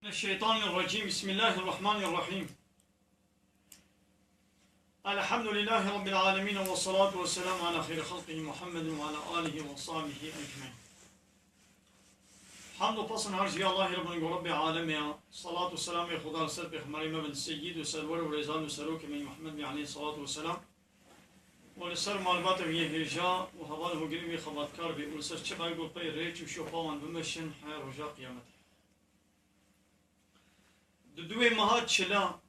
من الشيطان الرجيم. بسم الله الرحمن الرحيم. الحمد لله رب العالمين، والصلاة والسلام على خير خلقه محمد وعلى آله وصحبه أجمعين. حمد و پسند هر جوی الله رب العالمین. صلاة و سلام خدا سر پیغمبر من سید و سرور و رضوان و سروک من محمد علیه الصلاة والسلام و لسر معلومات ویه هجا و حوال هجرمی خبرکار به ولسر چه باید پی ریچ و شوپاوان بمشن حیر رجا قیامت. دوی ماه چلا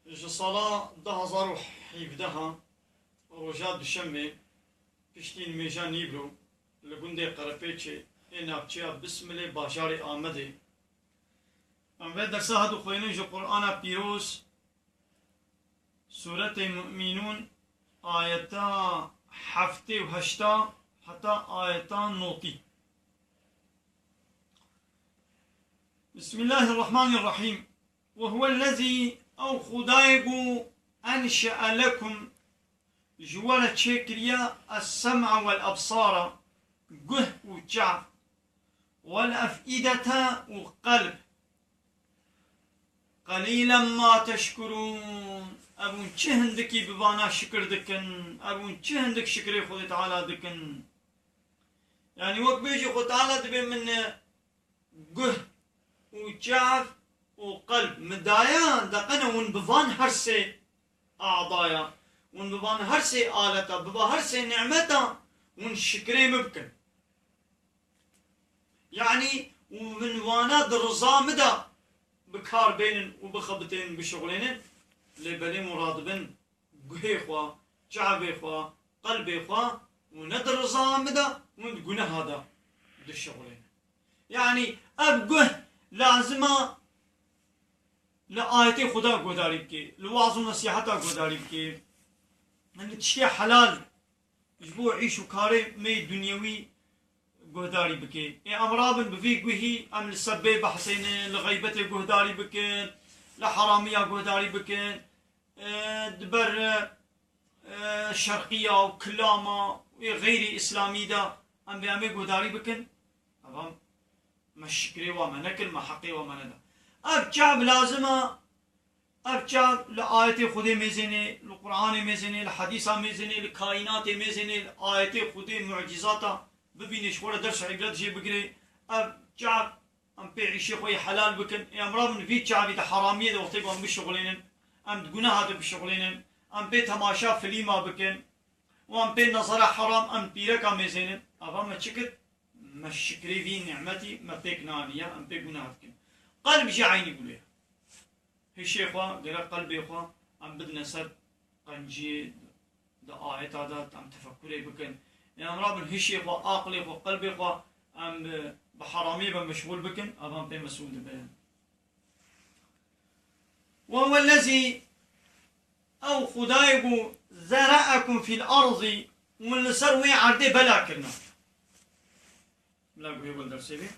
جسالا 2017 رجا دوشنبه پشتین میجا نیبرو لگونده قرپیچه این ابچه بسم الله باجار آمده. و در ساعت خوینه جو قرآن پیروز سورة المؤمنون آیتا هفته و هشتا حتی آیتا نوتی. بسم الله الرحمن الرحيم. وهو الذي أو خدايقو أنشأ لكم جوالة شكريا السمع والأبصار قه وجع والأفئدة وقلب قليلا ما تشكرون. أبون چهندكي ببانا شكر دكن، أبون چهندك شكري خود تعالى دكن. يعني وقت بيجي خود تعالى دبي من قه وجعف وقلب مدايا دقنا ونبفان هرسي أعضايا ونبفان هرسي آلتا ببا هرسي نعمتا ونشكري مبكن. يعني ومن وانا درزا مدى بكار بين وبخبتين بشغلين لبلي مرادبن قهيخوا جعبيخوا قلبيخوا وندرزا مدى ونقنا هذا بالشغلين. يعني أبقه لازمه لآيتي خدا گوداری بکی، لوعظ و نصیحتا گوداری بکی، من تشتي حلال جبو عيش و كاري مي دنيوي گوداری بکی. امرابن بفي گوهي ام لسبه بحسين لغيبته گوداری بکن، لحرامية گوداری بکن، دبر شرقية و كلامة غير اسلامي دا ام بيامي گوداری بکن. افهم مشكري وما نكل ما حقي وما ندى. أبجاب لازمة أبجاب لآية خدي ميزني القرآن ميزني الحديثة ميزني الكائنات ميزني الآية خدي معجزاتها ببينش ولا درس عبادة شيء بقري. أبجاب أم بيعي شيء خوي حلال بكن يا مرام في شعبي حرامية ده وقتي بام بالشغلين أم تقولنا هذا بالشغلين أم بيت تماشا فيلما بكن وأم بيت نظرة حرام أم بيرك ميزني أفهم ما شكت مشكري في نعمتي ما بيك نانية أم بيك بناتكن. قلب جعيني يقولها هالشيء خوا غير قلبي خوا أم بدنا سر قنجي دا آيات هذا أم تفكري بكن يعني أمرابن هالشيء خوا عقلي خوا قلبي خوا أم بحرامي بمشغول بكن أم بين مسؤول بين. وهو الذي أو خدايقو زرعكم في الأرض ومن سروي عردي بلا كلنا لا يقول درسي.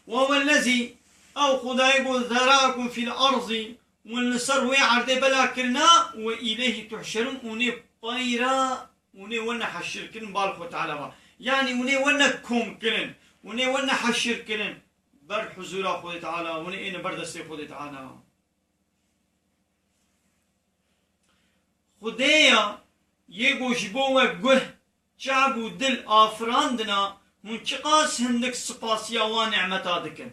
وهو الذي أو خدايقو ذراكم في الأرض والنسروي عرضي بلا كرنا وإليه تحشرون. وني طيرا وني ونا حشر كن بالخو تعالى يعني وني ونا كوم كن وني ونا حشر كن بر حضور خود تعالى وني إن بردستي خود تعالى. خدايا يجوش بوا جه شعب دل آفراندنا منشقاس هندك سباسيا ونعمتا دكن.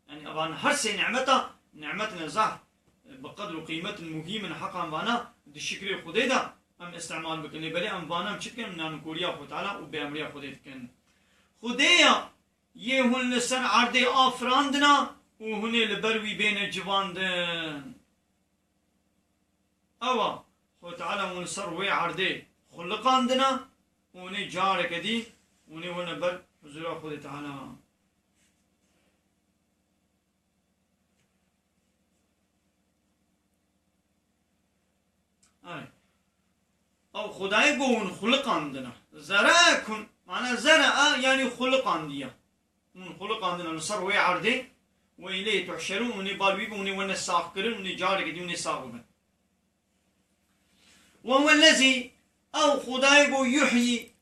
يعني أبان هرسي نعمتا نعمتنا زعف بقدر قيمة مهمة حقا وانا دي شكري خدي دا ام استعمال بكن بلي ام وانا مشكن نان كوريا خو تعالى وبامريا خدي دكن. خديا يهون لسن عردي آفراندنا وهني لبروي بين جواندن اوا خو تعالى ونسر وي عردي خلقاندنا وني جارك دي وني ونبر حضور خود تعالى. أو خداي قون خلق عندنا زرعكم معنى زرع يعني خلق عنديا من خلق عندنا نصر وي عردي وإليه تحشرون وني بالويب وني ون الساقرين وني جارك دي وني ساقبن. وهو الذي أو خداي قو يحيي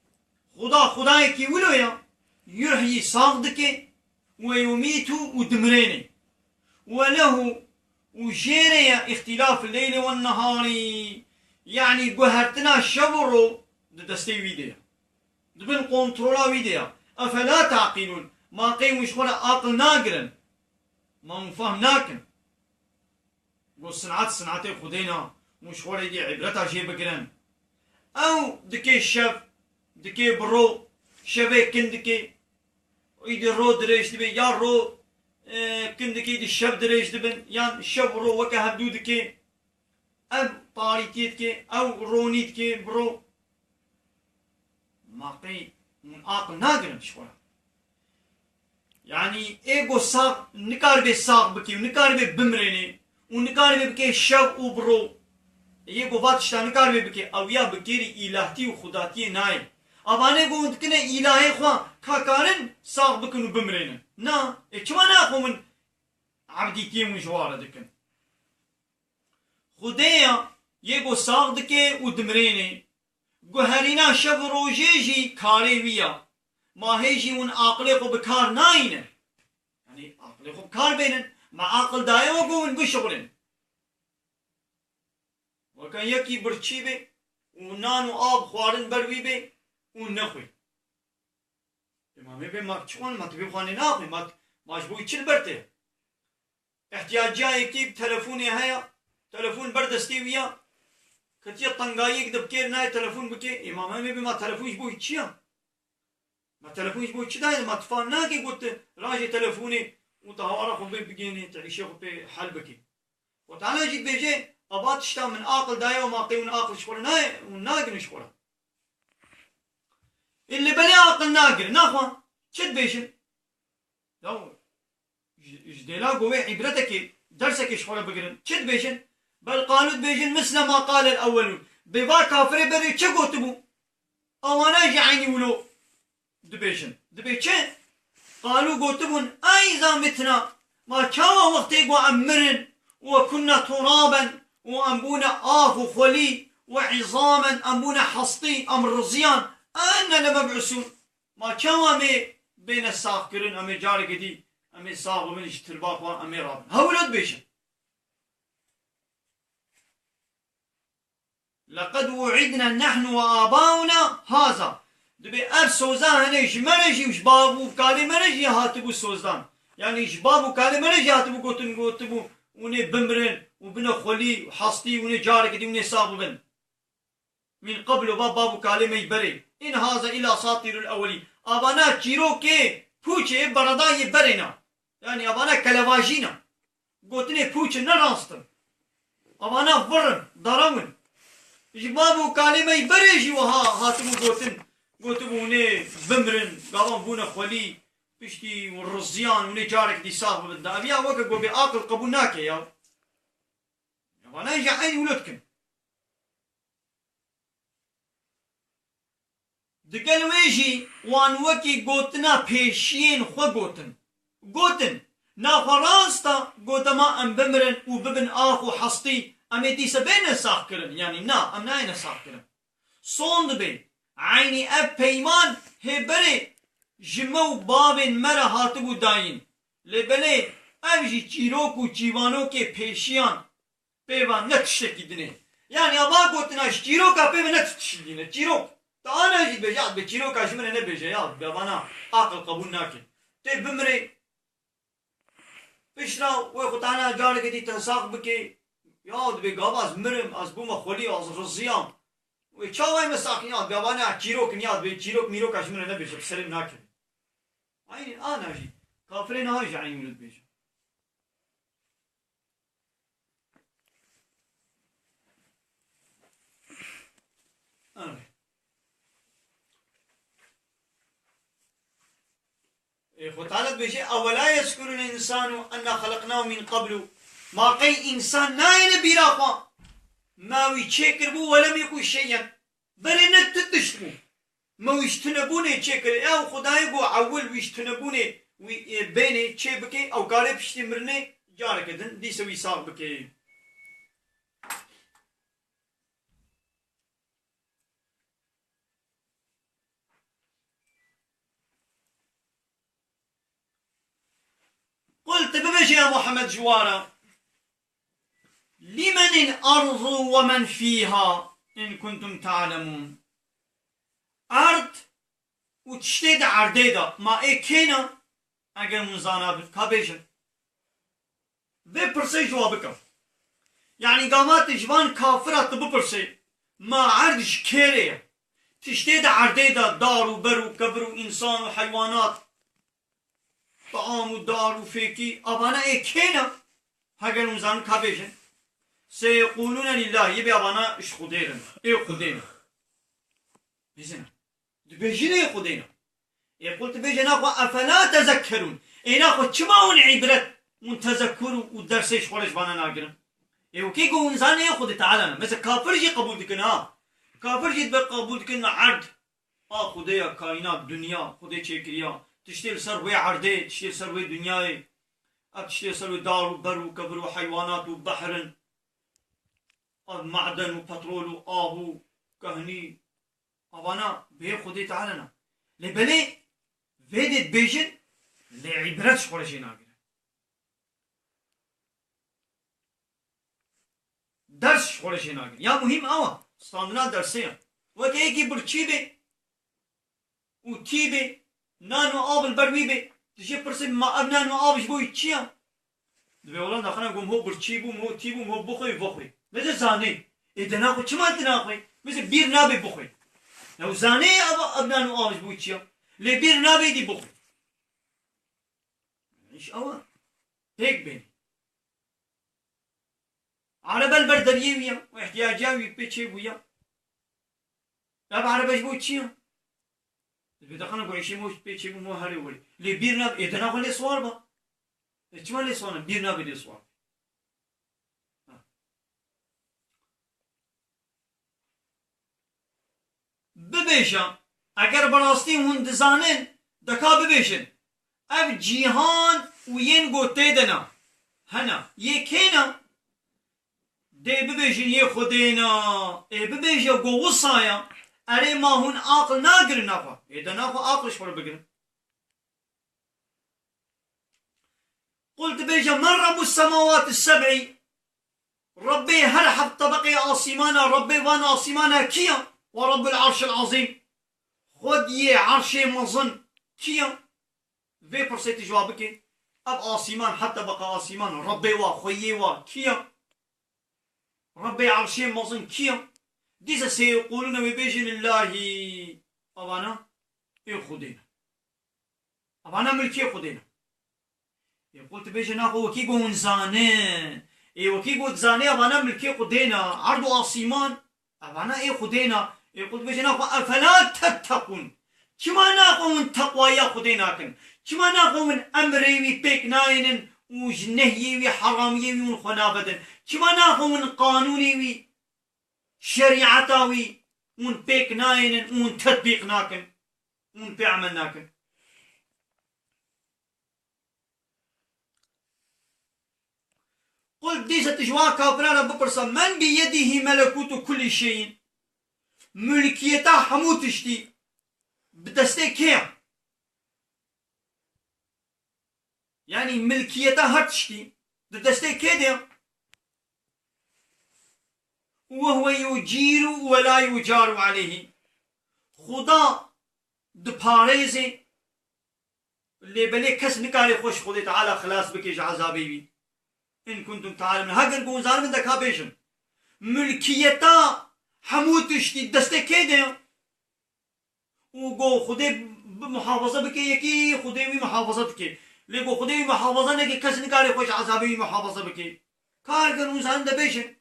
خداي كي ولويا يحيي صاغدك ويميت ودمريني وله وجيري اختلاف الليل والنهار يعني قهرتنا شبرو دستي ويديا دبن كنترولا ويديا أفلا تعقلون ما قيم وشخونا عقل ناقرن ما مفهم ناكن قو صنعتي خدينا مشخونا دي عبرتها شي بقرن أو دكي شب دكي برو شبه كندكي ويدي رو دريش دبن يا رو كندكي دي شب دريش دبن يان شب رو وكا هبدو دكي أو طاريتيتكي أو رونيتكي برو ما قي من عقل ناقرن شخونا يعني ايجو ساق نكار بي ساق بكي ونكار بي بمريني ونكار بي بكي شب وبرو ايجو فاتشتا نكار بي بكي او يا بكيري الهتي وخداتي ناي ابانه قوند كنا الهي خوان كاكارن ساق بكن وبمرينن نا ايشوانا اخو من عبدي كيم وجوارة دكن خديا يجو ساق دكي ودمريني قهرينا شب روجيجي كاري ويا ما هيجي ون عقلكو بكار ناينه يعني عقلكو بكار بينن مع عقل دايو قوم بشغلن وكان يكي برشي بي ونانو آب خوارن بروي بي ونخوي امامي بي ما تشون ما تبي خواني ناخوي ما مجبوي تشل برته احتياجا يكي تلفوني هيا تلفون بردستي ويا كتير طنقايق دبكير ناي تلفون بكي امامي بي ما تلفونش بوي تشيا ما تلفونش بوي تشداي ما تفاناكي قلت راجي تلفوني وطهارة خو بيجيني تعيشي خو بحل بكي وتعالى جيت بيجي أبات شتا من عقل دايا وما قيون عقل شكورا ناي وناقر شكورا اللي بلي عقل ناقر ناخوا شد بيجن لو جديلا قوي عبرتك درسك شكورا بقرن شد بيجن بل قالوا بيجن مثل ما قال الأولون ببا كافر بري تشكو تبو أوانا جعيني ولو دبيجن دبيجن قالوا قوتبون أيضا متنا ما كان وقتي وأمرن وكنا ترابا وأنبونا آخو خلي وعظاما أنبونا حسطي أمر رزيان أنا لمبعثون ما كان مي بين الساقرين أمي جاري قدي أمي صاغ من اشترباق وأمي رابن هولد بيشن لقد وعدنا نحن وآباؤنا هذا دبي أب سوزان هنيش منجي وش بابو كالي منجي هاتبو سوزان يعني إيش بابو كالي منجي هاتبو قوتبو وني بمرن وبنا خلي وحصتي وني جارك دي وني صابو بن من قبل بابو كالي ميبري إن هذا إلا أساطير الأولين أبانا تشيرو كي بوچه بردا يبرنا يعني أبانا كلواجينا قوتني بوچه نرانستم أبانا فرن درمن إيش بابو كالي ميبري جي وها هاتبو قوتبو وني بمرن قالون بونا خلي بشتي والرزيان وني جارك دي صاحب بالدا أبيا وقت قو بآكل قبوناك يا وانا يجي عيني ولدكم دقل ويجي وان وكي قوتنا بيشين خو قوتن نا فرانستا قوتما ام بمرن وببن آخو حسطي امي دي سبين ساق كرن يعني نا ام ناين ساق كرن صون دبي عيني اب بيمان هبري جمو بابن مرا هاتبو داين لبني اوجي چيروكو چيوانو كي پيشيان بيوان نتشتكي دني يعني ابا قوتنا چيروكا بيوان نتشتكي چيروك تا انا جي بجاد بچيروكا شمنا نبجي ياد بيوانا عقل قبول ناكي تي بمري بشرا ويخوتانا جارك دي تنساق بكي ياد بيقاباز مرم از بوما خولي از رزيان ويچاوي مساقين ياد بيوانا چيروك نياد بچيروك ميروكا شمنا نبجي بسلم ناكي عيني انا جي كافرين هاي جعين ولد بيجي خطالت بيجي أولا يذكر الإنسان أن خلقناه من قبل ما قي إنسان ناين بيراقا ما ويشكر بو ولم يكن شيئا بل إنك تتشتمو ما ويشتنبوني تشكر أو خداي بو عول ويشتنبوني بيني تشي بكي أو قارب اشتمرني جارك دن دي سوي صار بكي بيجي يا محمد جوارا لمن الأرض ومن فيها إن كنتم تعلمون. أرض وتشتد عرديدا ما إكينا أجر منزانا بالكابيجن بپرسي جوابك. يعني قامات جوان كافرة بپرسي ما عردش كيري تشتد عرديدا دار وبر وكبر وإنسان وحيوانات طعام ودار وفيكي أبانا إكينا أجر منزانا كابيجن سيقولون لله يبي أبانا إش خديرن إيه خدينا بيزنا بيجينا إيه خدينا يقول تبيجنا أفلا تذكرون إيه ناخد شماون عبرت منتذكروا والدرسيش خورج بانا ناقرن إيه وكي قو إنسان إيه خد تعالنا مثل كافر جي قبول دكنا كافر جي قبول دكنا عرض خديا كائنات دنيا خدي چكريا تشتيل سروي عرضي تشتيل سروي دنياي تشتيل سروي دار وبر وكبر وحيوانات وبحر معدن وبترول وآب كهني أبانا بيه خدي تعالنا لبلي فيدت بيجن لعبرت شخورشي ناقرن درس شخورشي ناقرن يا مهم أوا ستاندنا درسيا وكيكي برچي وتي نانو آب البروي بي تشي برسي ما أبنانو آبش بوي چيا دبي والله داخلنا قوم هو برچي بو مو تي بو مو بخوي بخوي مثل زاني إدناخو چما تناخوي مثل بير نابي بخوي لو زاني أبنانو آبش بوي چيا لبير نابي دي بخوي إيش أوا هيك بيني عرب البردرية ويا واحتياجاوي بيتشي ويا لا بعربش بوي چيا بدخلنا قويشي موش بيتشي مو هاري ولي لبير نابي إدناخو لي سوار با چما لي سوانا بير نابي لي سوار ببيشا اگر براستی هون دزانن دكا ببيشن اف جيهان وين قوتي دنا هنا يكينا دي ببيشن يه خدينا ببيشا قو وصايا اري ما هون عقل ناقر نافا اذا نافا عقلش فر بقر قلت بيجا من رب السماوات السبع ربي هرحب طبقي عاصمانا ربي وانا عاصمانا كيا ورب العرش العظيم خد يه عرشي مظن كيا في برسيت جوابك اب عاصمان حتى بقى عاصمان ربي خويي كيا ربي عرشي مظن كيا ديزا سيقولون ببيجن الله أبانا إيه خدينا أبانا ملكي خدينا يقول تبيجن أخو وكي قون زانين إيه وكي قون زانين أبانا ملكي خدينا عرض عاصمان أبانا إيه خدينا يقول تبيجن أخو أفلا تتقون كما ناخو من تقوى يا خديناكن كما ناخو من أمري وبيك ناين وجنهي وحرامي ونخنابدن كما ناخو من قانوني شريعتاوي ون بيك ناين ون تطبيق ناكن ون بيعمل ناكن قل ديسة تجوا كابرانا ببرسا من بيده ملكوت كل شيء ملكيتا حموتشتي بدستي كيا يعني ملكيتا هرتشتي بدستي كيديا وهو يجير ولا يجار عليه خدا دباريزي اللي بلي كس نكاري خوش خدي تعالى خلاص بكيش عذابي بي إن كنتم تعلمون هاجر قوم زار من دكا بيشن ملكيتا حموتشتي دستي كيديا وقو خدي بمحافظة بكي يكي خدي بمحافظة بكي لقو خدي بمحافظة نكي كس نكاري خوش عذابي بمحافظة بكي كار قوم زار من دبيشن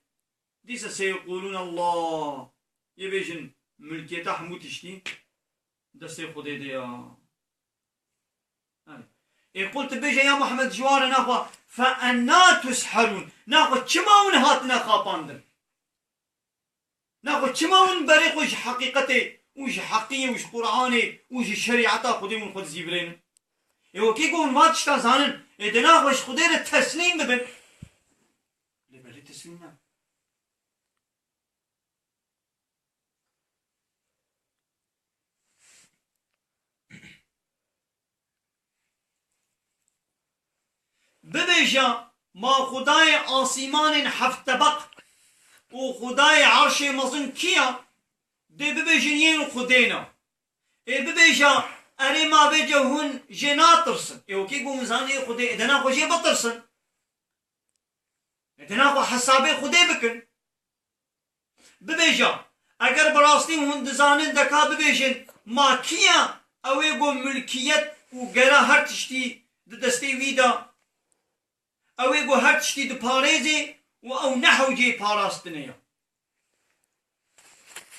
ديسا سيقولون الله يبيجن ملكيتا حموتشتي دستي خدي ديا قلت بيجا يا محمد جوار ناخوا فأنا تسحرون ناخوا تشماون هاتنا خاباندن ناخوا تشماون بريق وش حقيقتي وش حقية وش قرآني وش شريعتا خدي من خد زيبرين كي قول ما تشتا زانن إذا ناخوا وش خدي التسليم ببن لبالي تسليمنا ببيجا ما خداي آسيمان حفت طبق و خداي عرش مزن كيا دي ببيجن ين خدينا ببيجا اري ما بيجا هون جنات ترسن وكي قوم زاني خدي ادنا خو جي بترسن ادنا خو حسابي خدي بكن ببيجا اگر براستي هون دزانن دكا ببيجن ما كيا او يقو ملكيت وقرا هر تشتي دستي ويدا او يقو هر تشتي دپاريزي او نحو جي باراستنيا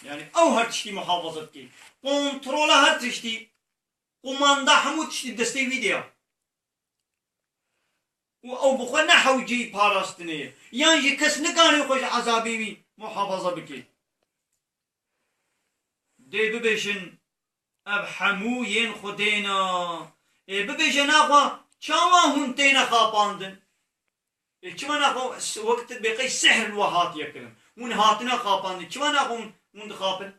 يعني او هر تشتي محافظة كي كنترول هر تشتي قماندا همو تشتي دستي ويدا او بخو نحو جي باراستنيا يعني جي كس نقاني خوش عذابي وي محافظة بكي دي ببيشن اب حمو ين خدينا ببيشن اخوا چاوا هون تينا خاپاندن چما ناخو وقت بقي سحر الوهات يكلم ون هاتنا خاپاندن چما ناخو من خاپن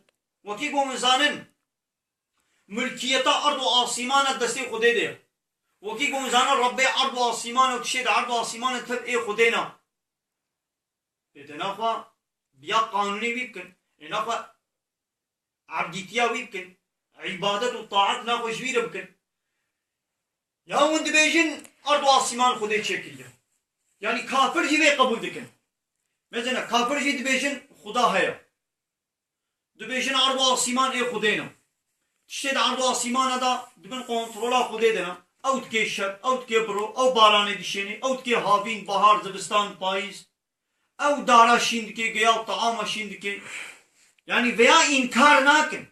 وكي قوم زانن ملكيتا ارض واسيمان دستي خدي دي وكي قوم زانن ربي ارض واسيمان وتشيد ارض واسيمان تب اي خدينا اتناخوا بيا قانوني بيكن اناخوا عبديتيا بيكن عبادة والطاعات ناخو جوير بكن يا وند بيجن ارض واسيمان خدي شكل يعني كافر جي قبول دكن مثلا كافر جي دبيجن خدا هيا دبيجن ارض واسيمان اي خدينا تشتد ارض واسيمان دا دبن كنترولا خدي دنا او تكي شب او تكي برو او باران دشيني او تكي هافين بهار زبستان پايز او دارا شيندكي قيال طعام شيندكي يعني veya inkar nakin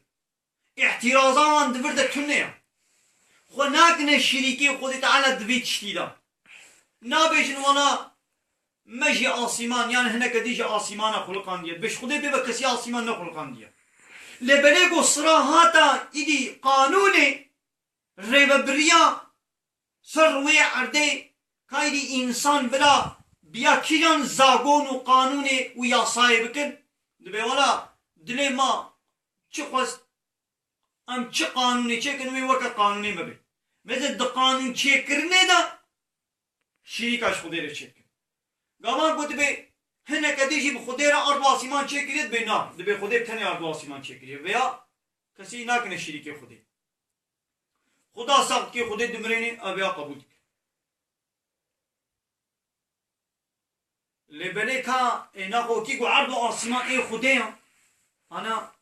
احترازان دبرده تنيا خو ناكن شريكي خودي تعالى دبيت شتيدا نابيجن وانا مجي آسيمان يعني هناك ديجي آسيمان خلقان ديت بش خودي بيبا كسي آسيمان نخلقان ديت لبنيقو صراحاتا إدي قانوني ريبا بريا سروي عردي كايدي إنسان بلا بيا كيان زاغون وقانوني ويا صايبكن دبي ولا دلي ما چخوست ام چه قانوني چكن وي وقت قانوني مبي مثل د قانون چكرنه دا شريكاش خدير چكن قامان قلت بي هنا كديجي بخدير ارض واسيمان چكريت بينا دبي خدير تاني ارض واسيمان چكريت ويا كسي ناكن شريكي خدير خدا سخت كي خدير دمريني ابيا قبول لبليكا ناخو كيكو عرض واسيمان اي خدير انا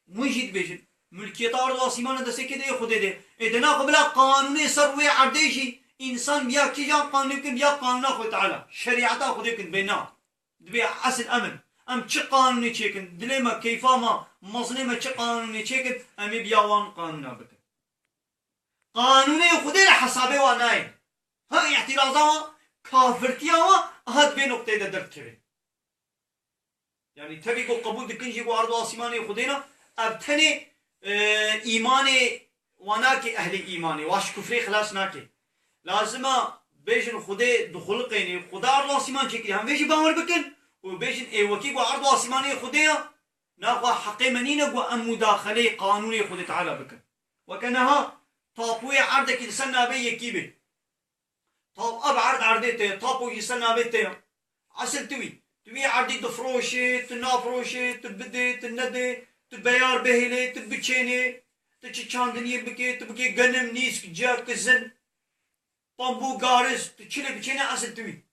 مجد بيجن ملكيت ارض واسيمان دسته كده خود ده ادنا قبل قانون سروي عرديشي انسان بيا كي جان قانون يمكن بيا قانون خو تعالى شريعته خود يمكن بينا دبي اصل امن ام چه قانون چيكن دلما كيفا ما مظلمه چه قانون چيكن ام بيا وان قانون بك قانون خود له حسابه واناي ها اعتراضا كافرتيا هاد بين نقطه ده درت يعني تبي قبول دكنجي ارض واسيمان خدينا ابتني ايماني وناكي اهل ايماني واش كفري خلاص ناكي لازم بيجن خدي دخول قيني خدا ارض واسيمان شكل هم بيجي باور بكن وبيجن اي وكي ارض واسيمان خديا ناخو حقي منينا و ام مداخله قانوني خدي تعالى بكن وكانها طابوي عرضك لسنا بي كيبه طاب ابعد عرضته طابو يسنا بيته عسل توي عردي دفروشي تنافروشي تبدي تندي تبيار بهلي تبچيني تچاندني بكي غنم نيس جا كزن بامبو غارس تشيله بچيني عسل توي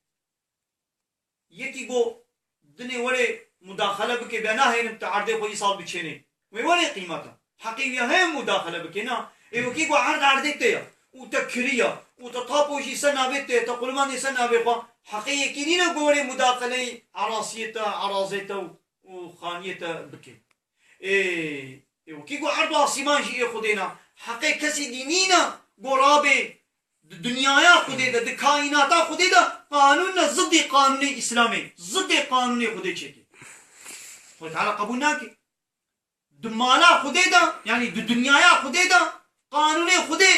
يكي بو دني ولي مداخله بكي بنا هين تعرضي خو يصاب بچيني وي قيمتها حقيقيه هي مداخله بكينا اي وكي بو عرض عرضته وتكريه وتطابوشي سنه بيته تقول ما سنه بيخوا حقيقي كنينا قولي مداخلة عراصيته عرازيته وخانيته بكي وكي قو عرض واسيمان شيء خدينا حقيقي كسي دينينا قرابي دنيايا خديدا دي كائناتا خديدا قانوننا ضد قانوني اسلامي ضد قانوني خدي شكي خو تعالى قبولناكي دمالا خديدا يعني دنيايا خديدا قانوني خدي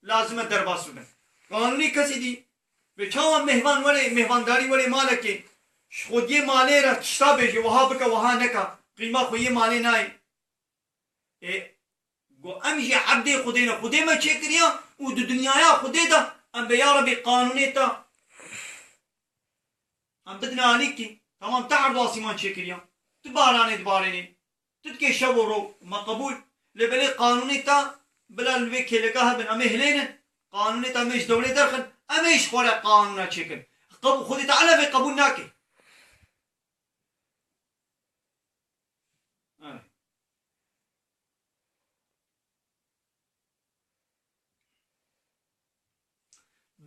لازم درباس بن قانوني كسي دي بچاوا مهمان ولی مهمانداری ولی مالکی خود یه مالی را چشتا بیشی وها بکا وها نکا قیمه خود یه مالی نای گو امشی عبد خودینا خودی ما چه کریا و دو دنیایا خودی دا ام بیا ربی قانونی تا هم بدنانيكي تمام تعرض آسمان شكريا تباراني تباريني تتكي شبورو ما قبول لبلي قانوني تا بلا الوكي لقاها بن أمي هلين قانوني تا مش دولي درخن أميش خورا قانونا شكل خذي تعالى في قبول ناكي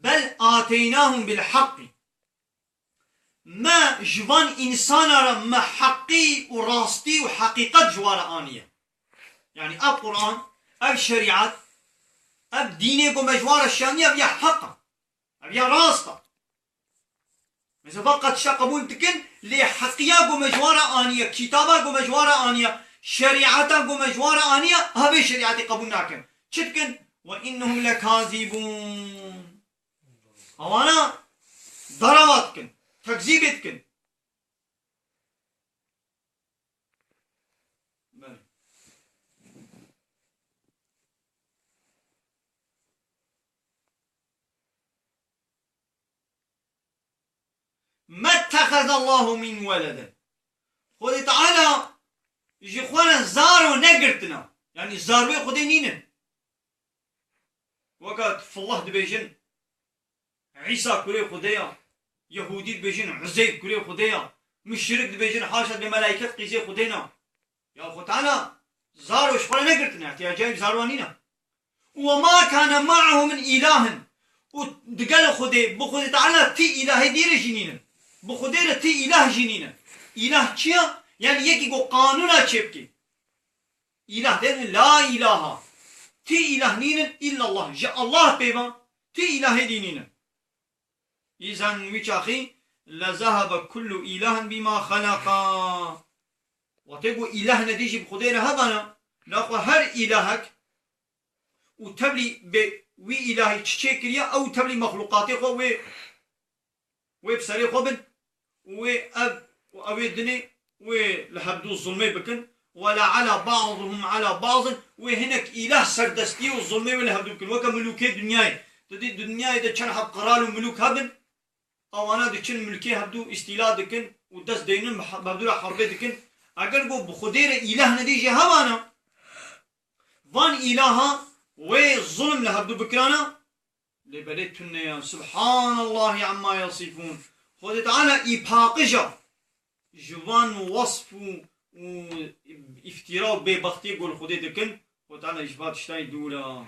بل آتيناهم بالحق ما جوان إنسان را ما حقي وراستي وحقيقة جوار آنية يعني أب قرآن أب شريعة أب ديني قو مجوار الشانية أب يا حقا أب يا راستا مثل فقط شا قبول تكن لحقية قو مجوار آنية كتابة قو مجوار آنية شريعة قو مجوار آنية هذه شريعة قبول ناكن شتكن وإنهم لكاذبون أوانا ضرباتكن تكذيبتكن ما اتخذ الله من ولد خذ تعالى يجي خوانا زارو نقرتنا يعني زاروي خذي نينا وقت في الله دبيجن عيسى كوري خديا يهودي دبيجن عزيز كوري خديا مشرك دبيجن حاشا بملائكة قيزي خدينا يا أخو تعالى زارو شخوانا نقرتنا احتياجين زاروانينا وما كان معه من إله ودقال خدي بخدي تعالى تي إله دير جنينا بخدي تي إله جنينا إله كيا يعني يكي قو قانونا تشبكي إله دين لا إله تي إله نينا إلا الله جاء الله بيبا تي إله دينينا إذن ويش أخي لذهب كل إله بما خلقا وتقول إلهنا ديجي بخدينا هذانا لأخوة هر إلهك وتبلي وي إلهي تشكريا أو تبلي مخلوقاتي خو بسري خو وأب وأودني ولحبدو الظلمي بكن ولا على بعضهم على بعض وهناك إله سردستي والظلمي ولحبدو بكن وكملوكي دنياي تدي دنياي ده كان حب قرار الملوك هبن أو أنا ده كان ملكي هبدو استيلاء دكن ودس دينن بهدو حرب دكن أجر بو بخدير إله نديجي هوانا وان إلها والظلم لهبدو بكرانا لبلتنا سبحان الله عما يصفون خذ تعالى إباقجا جوان وصف وافتراء ببختي يقول خذ دكن وتعالى إجبات شتاي دولا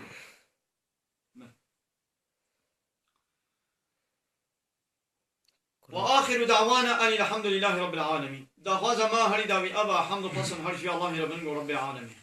وآخر دعوانا أن الحمد لله رب العالمين. دا هذا ما هري داوي أبا حمد فصل هرشي الله رب العالمين.